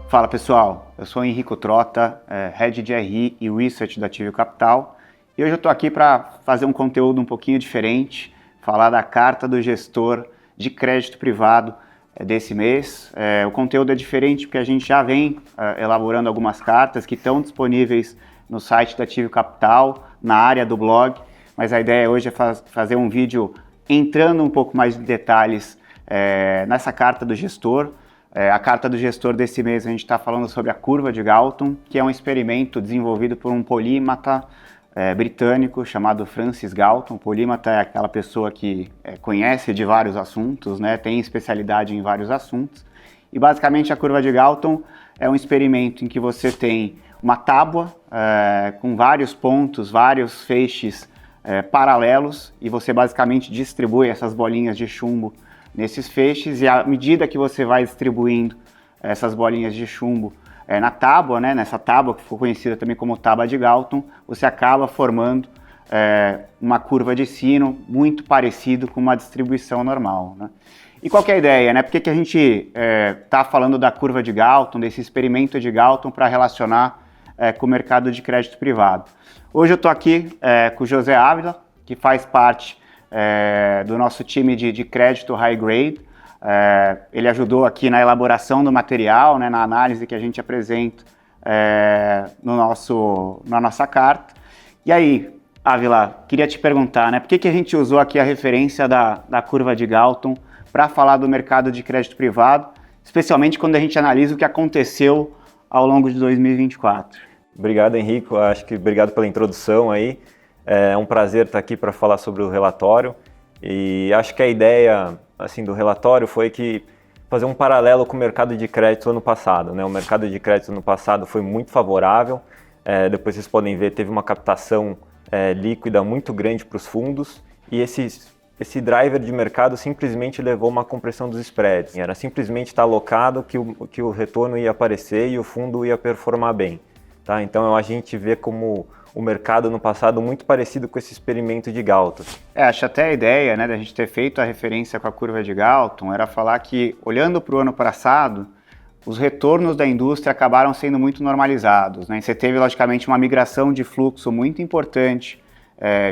Fala pessoal, eu sou Henrico Trota, Head de RI e Research da Tivio Capital, e hoje eu estou aqui para fazer um conteúdo um pouquinho diferente, falar da carta do gestor de crédito privado desse mês. O conteúdo é diferente porque a gente já vem elaborando algumas cartas que estão disponíveis no site da Tivio Capital, na área do blog, mas a ideia hoje é fazer um vídeo entrando um pouco mais de detalhes nessa carta do gestor. A carta do gestor desse mês a gente está falando sobre a curva de Galton, que é um experimento desenvolvido por um polímata britânico chamado Francis Galton. O polímata é aquela pessoa que conhece de vários assuntos, né, tem especialidade em vários assuntos. E basicamente a curva de Galton é um experimento em que você tem uma tábua com vários pontos, vários feixes paralelos, e você basicamente distribui essas bolinhas de chumbo nesses feixes, e à medida que você vai distribuindo essas bolinhas de chumbo na tábua, né, nessa tábua que ficou conhecida também como tábua de Galton, você acaba formando uma curva de sino muito parecido com uma distribuição normal, né? E qual que é a ideia, né? Por que a gente está falando da curva de Galton, desse experimento de Galton para relacionar com o mercado de crédito privado? Hoje eu estou aqui com o José Ávila, que faz parte do nosso time de crédito high grade. Ele ajudou aqui na elaboração do material, né, na análise que a gente apresenta na nossa carta. E aí, Ávila, queria te perguntar, né, por que a gente usou aqui a referência da curva de Galton para falar do mercado de crédito privado, especialmente quando a gente analisa o que aconteceu ao longo de 2024? Obrigado, Henrico. Acho que obrigado pela introdução aí. É um prazer estar aqui para falar sobre o relatório, e acho que a ideia assim, do relatório foi que fazer um paralelo com o mercado de crédito ano passado, né? O mercado de crédito ano passado foi muito favorável, depois vocês podem ver, teve uma captação líquida muito grande para os fundos, e esse driver de mercado simplesmente levou uma compressão dos spreads. Era simplesmente estar alocado que o retorno ia aparecer e o fundo ia performar bem. Tá? Então a gente vê como o mercado no passado muito parecido com esse experimento de Galton. Acho até a ideia, né, da gente ter feito a referência com a curva de Galton era falar que, olhando para o ano passado, os retornos da indústria acabaram sendo muito normalizados, né? E você teve, logicamente, uma migração de fluxo muito importante,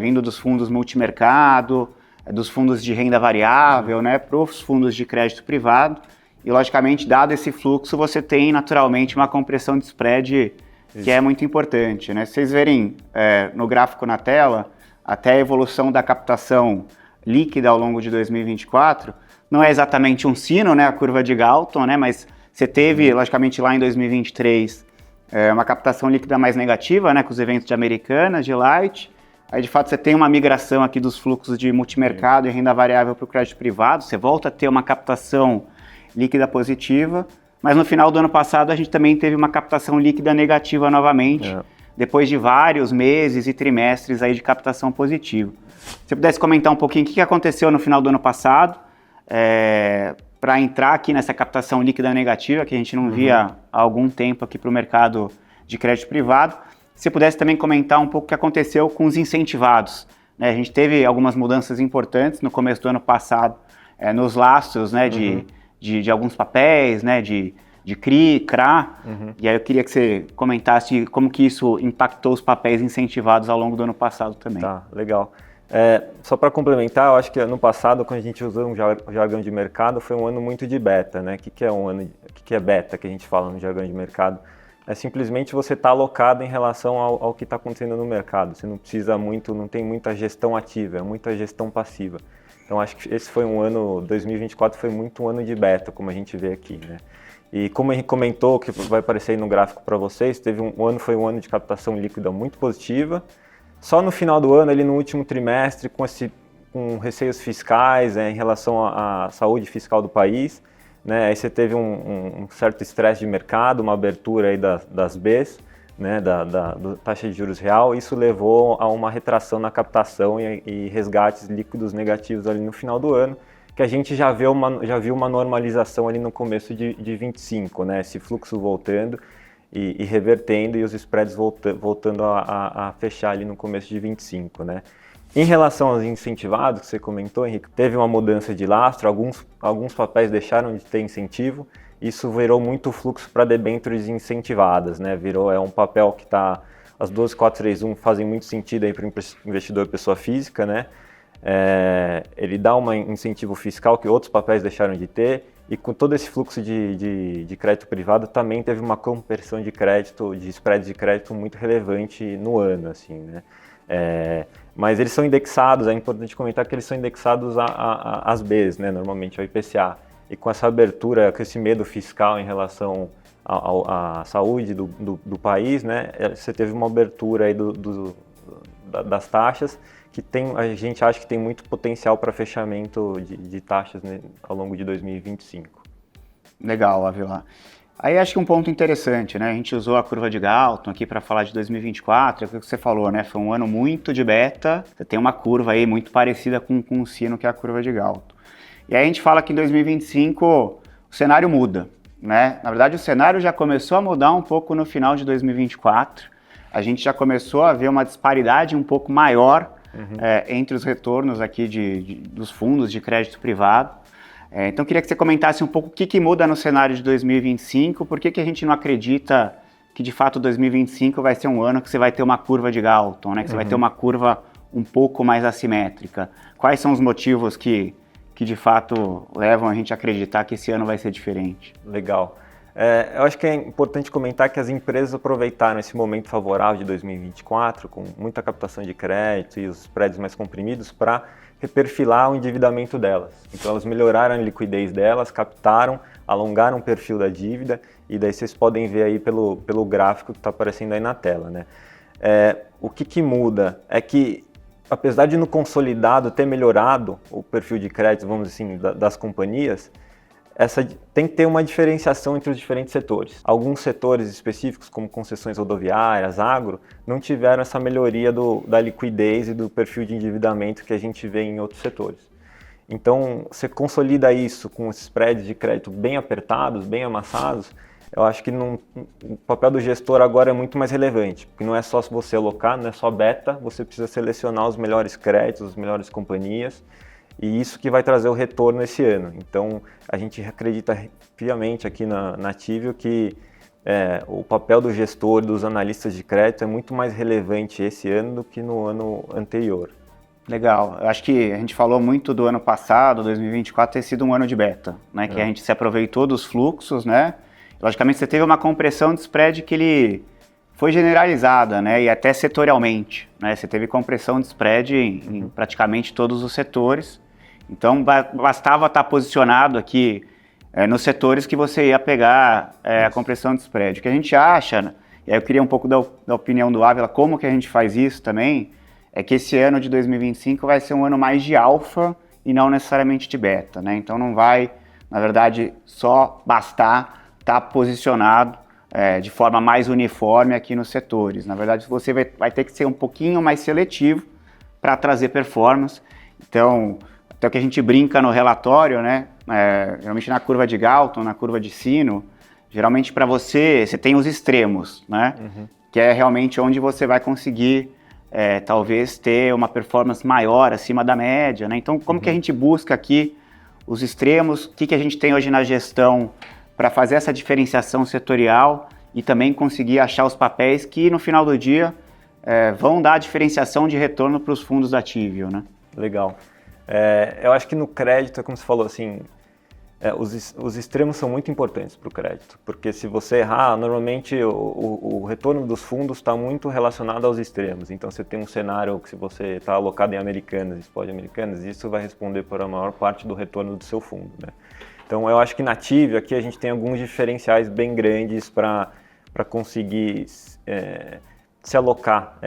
vindo dos fundos multimercado, dos fundos de renda variável, né, para os fundos de crédito privado. E, logicamente, dado esse fluxo, você tem, naturalmente, uma compressão de spread que é muito importante, né? Se vocês verem no gráfico na tela, até a evolução da captação líquida ao longo de 2024, não é exatamente um sino, né, a curva de Galton, né, mas você teve, logicamente, lá em 2023, uma captação líquida mais negativa, né, com os eventos de Americanas, de Light. Aí, de fato, você tem uma migração aqui dos fluxos de multimercado e renda variável para o crédito privado, você volta a ter uma captação líquida positiva. Mas no final do ano passado a gente também teve uma captação líquida negativa novamente, depois de vários meses e trimestres aí de captação positiva. Se você pudesse comentar um pouquinho o que aconteceu no final do ano passado, para entrar aqui nessa captação líquida negativa, que a gente não via há algum tempo aqui para o mercado de crédito privado. Se você pudesse também comentar um pouco o que aconteceu com os incentivados, né? A gente teve algumas mudanças importantes no começo do ano passado, nos lastros, né, de alguns papéis, né, de CRI, CRA, e aí eu queria que você comentasse como que isso impactou os papéis incentivados ao longo do ano passado também. Tá, legal. Só para complementar, eu acho que ano passado, quando a gente usou um jargão de mercado, foi um ano muito de beta, né? O que é o que é beta que a gente fala no jargão de mercado? É simplesmente você estar alocado em relação ao que está acontecendo no mercado. Você não precisa muito, não tem muita gestão ativa, é muita gestão passiva. Então acho que esse foi um ano, 2024 foi muito um ano de beta, como a gente vê aqui, né? E como a gente comentou, que vai aparecer aí no gráfico para vocês, foi um ano de captação líquida muito positiva. Só no final do ano, ali no último trimestre, com receios fiscais em relação à saúde fiscal do país, né? Aí você teve um certo estresse de mercado, uma abertura aí das Bs, né, da taxa de juros real. Isso levou a uma retração na captação e resgates líquidos negativos ali no final do ano, que a gente já viu uma normalização ali no começo de 25, né, esse fluxo voltando e revertendo, e os spreads voltando a fechar ali no começo de 25, né. Em relação aos incentivados que você comentou, Henrique, teve uma mudança de lastro, alguns papéis deixaram de ter incentivo, isso virou muito fluxo para debêntures incentivadas, né? É um papel que está... As 12431 fazem muito sentido para o investidor pessoa física, né? Ele dá um incentivo fiscal que outros papéis deixaram de ter, e com todo esse fluxo de crédito privado também teve uma conversão de crédito, de spreads de crédito muito relevante no ano, assim, né? Mas eles são indexados, é importante comentar que eles são indexados às Bs, né? Normalmente ao IPCA, e com essa abertura, com esse medo fiscal em relação à saúde do país, né? Você teve uma abertura aí das taxas, que a gente acha que tem muito potencial para fechamento de taxas, né, ao longo de 2025. Legal, Ávila. Aí acho que um ponto interessante, né? A gente usou a curva de Galton aqui para falar de 2024, é o que você falou, né? Foi um ano muito de beta, você tem uma curva aí muito parecida com o sino, que é a curva de Galton. E aí a gente fala que em 2025 o cenário muda, né? Na verdade, o cenário já começou a mudar um pouco no final de 2024, a gente já começou a ver uma disparidade um pouco maior entre os retornos aqui dos fundos de crédito privado. Então, queria que você comentasse um pouco o que muda no cenário de 2025, por que a gente não acredita que, de fato, 2025 vai ser um ano que você vai ter uma curva de Galton, né? Que você vai ter uma curva um pouco mais assimétrica. Quais são os motivos que de fato, levam a gente a acreditar que esse ano vai ser diferente? Legal. Eu acho que é importante comentar que as empresas aproveitaram esse momento favorável de 2024, com muita captação de crédito e os spreads mais comprimidos, para reperfilar o endividamento delas. Então elas melhoraram a liquidez delas, captaram, alongaram o perfil da dívida, e daí vocês podem ver aí pelo gráfico que está aparecendo aí na tela, né? O que muda é que, apesar de no consolidado ter melhorado o perfil de crédito, vamos dizer assim, das companhias, tem que ter uma diferenciação entre os diferentes setores. Alguns setores específicos, como concessões rodoviárias, agro, não tiveram essa melhoria da liquidez e do perfil de endividamento que a gente vê em outros setores. Então, você consolida isso com os spreads de crédito bem apertados, bem amassados, eu acho que o papel do gestor agora é muito mais relevante, porque não é só você alocar, não é só beta, você precisa selecionar os melhores créditos, as melhores companhias, e isso que vai trazer o retorno esse ano. Então, a gente acredita piamente aqui na Tivio que o papel do gestor e dos analistas de crédito é muito mais relevante esse ano do que no ano anterior. Legal. Eu acho que a gente falou muito do ano passado, 2024, ter sido um ano de beta, né? Que a gente se aproveitou dos fluxos, né? Logicamente, você teve uma compressão de spread que ele foi generalizada, né? E até setorialmente, né? Você teve compressão de spread em praticamente todos os setores. Então, bastava estar posicionado aqui nos setores que você ia pegar a compressão de spread. O que a gente acha, né? E aí eu queria um pouco da opinião do Ávila, como que a gente faz isso também, é que esse ano de 2025 vai ser um ano mais de alfa e não necessariamente de beta, né? Então não vai, na verdade, só bastar estar posicionado de forma mais uniforme aqui nos setores. Na verdade, você vai ter que ser um pouquinho mais seletivo para trazer performance. Então, até o que a gente brinca no relatório, né? Geralmente na curva de Galton, na curva de sino, geralmente para você tem os extremos, né? Que é realmente onde você vai conseguir talvez ter uma performance maior, acima da média, né? Então, como que a gente busca aqui os extremos? O que a gente tem hoje na gestão para fazer essa diferenciação setorial e também conseguir achar os papéis que, no final do dia, vão dar a diferenciação de retorno para os fundos da Tivio, né? Legal. Eu acho que no crédito, como você falou, assim, os extremos são muito importantes para o crédito, porque se você errar, normalmente o retorno dos fundos está muito relacionado aos extremos. Então, você tem um cenário que, se você está alocado em Americanas, spot Americanas, isso vai responder por a maior parte do retorno do seu fundo, né? Então, eu acho que na Tivio aqui a gente tem alguns diferenciais bem grandes para conseguir se alocar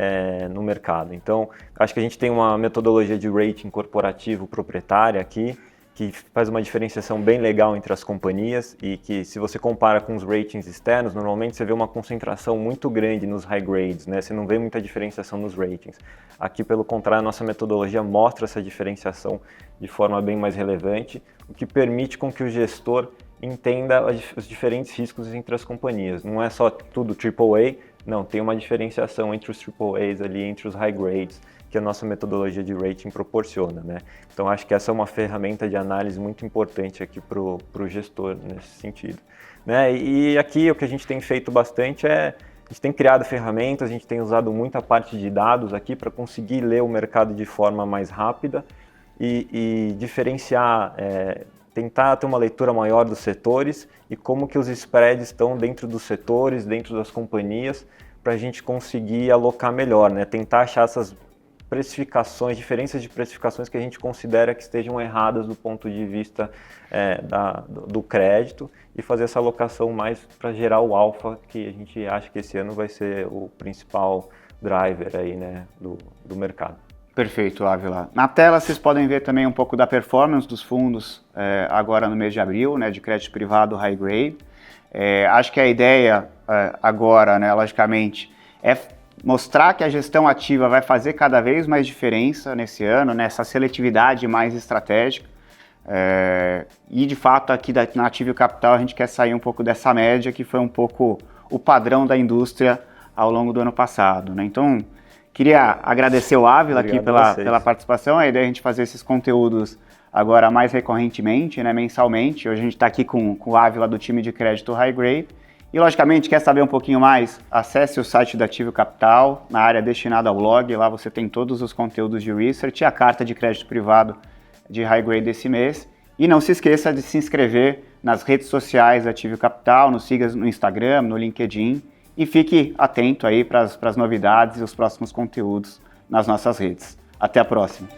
no mercado. Então, acho que a gente tem uma metodologia de rating corporativo proprietária aqui, que faz uma diferenciação bem legal entre as companhias, e que, se você compara com os ratings externos, normalmente você vê uma concentração muito grande nos high grades, né? Você não vê muita diferenciação nos ratings. Aqui, pelo contrário, a nossa metodologia mostra essa diferenciação de forma bem mais relevante, o que permite com que o gestor entenda os diferentes riscos entre as companhias. Não é só tudo AAA, Não, tem uma diferenciação entre os AAAs ali, entre os high grades, que a nossa metodologia de rating proporciona, né? Então acho que essa é uma ferramenta de análise muito importante aqui para o gestor nesse sentido, né? E aqui o que a gente tem feito bastante a gente tem criado ferramentas, a gente tem usado muita parte de dados aqui para conseguir ler o mercado de forma mais rápida e diferenciar, tentar ter uma leitura maior dos setores e como que os spreads estão dentro dos setores, dentro das companhias, para a gente conseguir alocar melhor, né? Tentar achar essas precificações, diferenças de precificações que a gente considera que estejam erradas do ponto de vista do crédito e fazer essa alocação mais para gerar o alfa, que a gente acha que esse ano vai ser o principal driver aí, né, do mercado. Perfeito, Ávila. Na tela vocês podem ver também um pouco da performance dos fundos agora no mês de abril, né, de crédito privado high grade. Acho que a ideia agora, né, logicamente, é mostrar que a gestão ativa vai fazer cada vez mais diferença nesse ano, nessa seletividade mais estratégica. E de fato aqui na Ativio Capital a gente quer sair um pouco dessa média que foi um pouco o padrão da indústria ao longo do ano passado, né? Então, queria agradecer o Ávila aqui pela participação. A ideia é a gente fazer esses conteúdos agora mais recorrentemente, né, mensalmente. Hoje a gente está aqui com o Ávila do time de crédito high grade. E, logicamente, quer saber um pouquinho mais? Acesse o site da Ativio Capital, na área destinada ao blog. Lá você tem todos os conteúdos de research e a carta de crédito privado de high grade desse mês. E não se esqueça de se inscrever nas redes sociais da Ativio Capital, nos siga no Instagram, no LinkedIn. E fique atento aí para as novidades e os próximos conteúdos nas nossas redes. Até a próxima!